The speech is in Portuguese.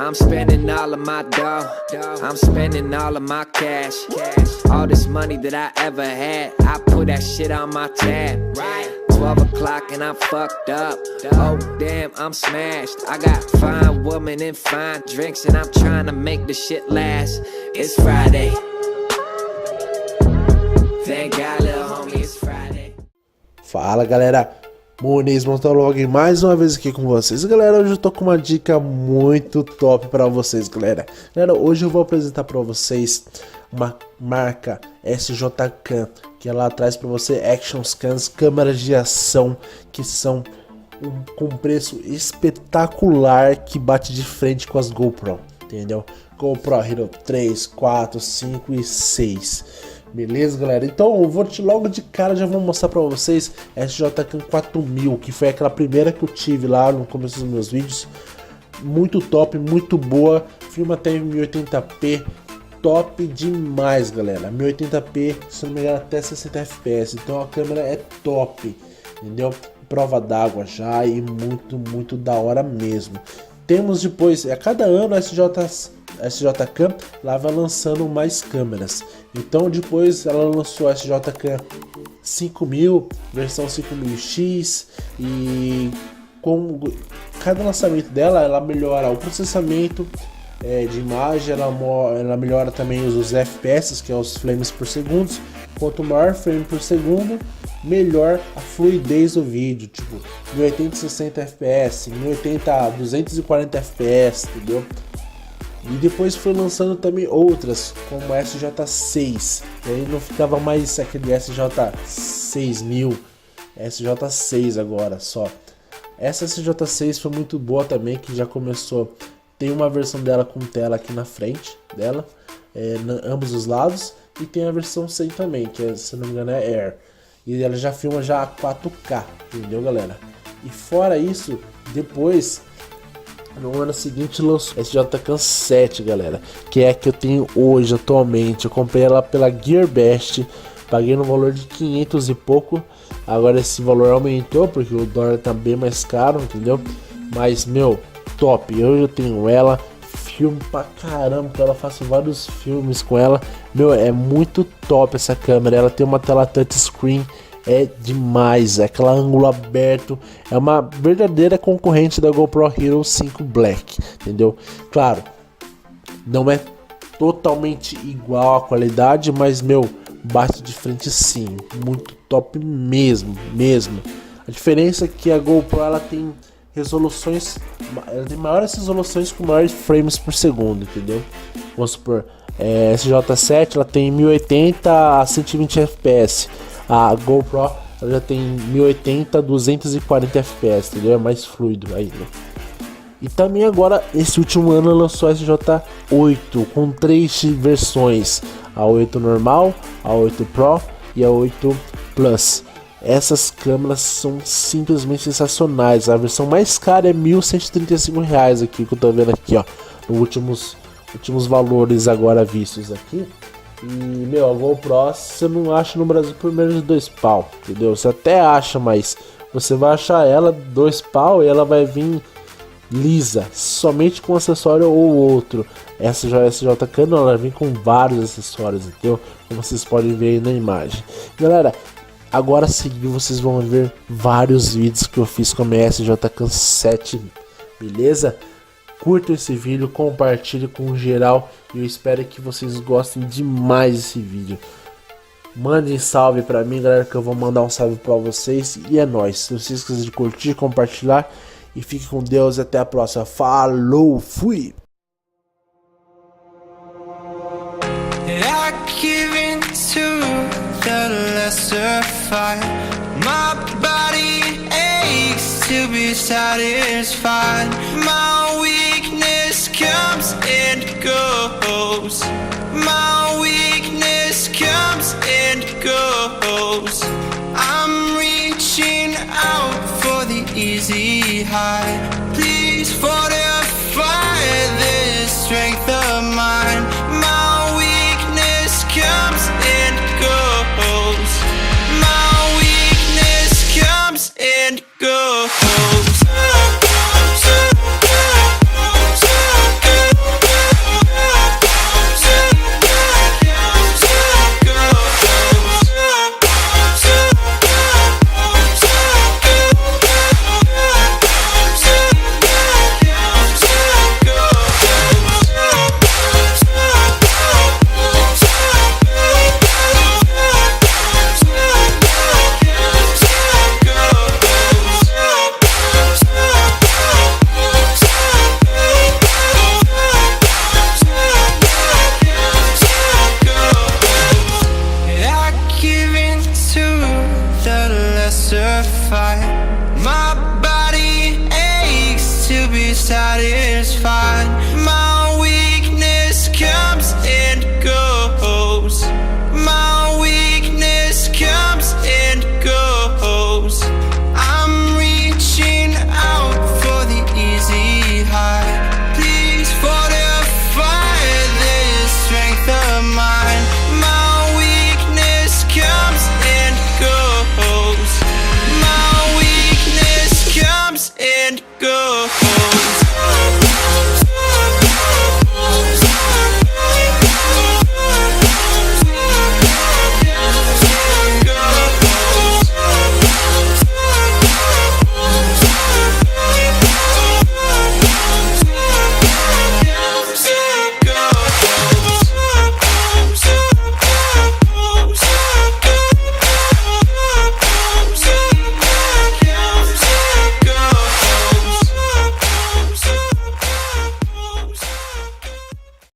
I'm spending all of my dough, I'm spending all of my cash. All this money that I ever had, I put that shit on my tab. 12 o'clock and I'm fucked up. Oh damn, I'm smashed. I got fine women and fine drinks, and I'm trying to make the shit last. It's Friday. Thank God, little homie, it's Friday. Fala galera, Muniz, Motovlog, mais uma vez aqui com vocês. Galera, hoje eu tô com uma dica muito top pra vocês, galera. Galera, hoje eu vou apresentar pra vocês uma marca SJCAM, que ela traz pra você action cams, câmeras de ação, que são com preço espetacular, que bate de frente com as GoPro, entendeu? GoPro Hero 3, 4, 5 e 6. Beleza, galera? Então eu vou logo de cara, já vou mostrar pra vocês a SJCAM 4000, que foi aquela primeira que eu tive lá no começo dos meus vídeos. Muito top, muito boa, filma até em 1080p, top demais, galera. 1080p, se não me engano, até 60 fps, então a câmera é top, entendeu? Prova d'água já, e muito da hora mesmo. Temos depois, a cada ano a SJCAM lá vai lançando mais câmeras. Então depois ela lançou a SJCAM 5000, versão 5000X, e com cada lançamento dela ela melhora o processamento de imagem, ela melhora também os FPS, que é os frames por segundo. Quanto maior frame por segundo, melhor a fluidez do vídeo, tipo 1080 60 fps, 1080 240 fps, entendeu? E depois foi lançando também outras, como a SJ6, e aí não ficava mais aquele SJ6000, SJ6 agora só. Essa SJ6 foi muito boa também, que já começou, tem uma versão dela com tela aqui na frente dela, ambos os lados, e tem a versão 100 também, que se não me engano é Air, e ela já filma já a 4K, entendeu, galera? E fora isso, depois no ano seguinte lançou a SJCAM 7, galera, que é a que eu tenho hoje atualmente. Eu comprei ela pela GearBest, paguei no valor de 500 e pouco. Agora esse valor aumentou porque o dólar tá bem mais caro, entendeu? Mas meu, top, eu já tenho ela, filme pra caramba com ela, faço vários filmes com ela. Meu, é muito top essa câmera, ela tem uma tela touchscreen, é demais, é aquela ângulo aberto, é uma verdadeira concorrente da GoPro Hero 5 Black, entendeu? Claro, não é totalmente igual a qualidade, mas meu, bate de frente sim, muito top mesmo. A diferença é que a GoPro ela tem resoluções, ela tem maiores resoluções com maiores frames por segundo, entendeu? Vamos supor, SJ7 ela tem 1080 a 120 fps. A GoPro ela já tem 1080 a 240 fps, entendeu? É mais fluido ainda. E também agora, esse último ano, lançou a SJ8 com 3 versões: a 8 normal, a 8 Pro e a 8 Plus. Essas câmeras são simplesmente sensacionais. A versão mais cara é R$ 1.135 aqui, que eu tô vendo aqui, ó, nos últimos valores agora vistos aqui. E meu, a GoPro você não acha no Brasil por menos de 2 pau, entendeu? Você até acha, mas você vai achar ela 2 pau e ela vai vir lisa, somente com um acessório ou outro. Essa já é SJCAM, ela vem com vários acessórios, entendeu? Como vocês podem ver aí na imagem. Galera, agora a seguir vocês vão ver vários vídeos que eu fiz com a minha SJCAM 7, beleza? Curta esse vídeo, compartilhe com geral e eu espero que vocês gostem demais desse vídeo. Mandem salve pra mim, galera, que eu vou mandar um salve pra vocês e é nóis. Não se esqueça de curtir, compartilhar e fique com Deus e até a próxima. Falou, fui! To be satisfied, my weakness comes and goes. My weakness comes and goes. I'm reaching out for the easy high. Please fortify this strength of mine. My weakness comes and goes. My weakness comes and goes. satisfied.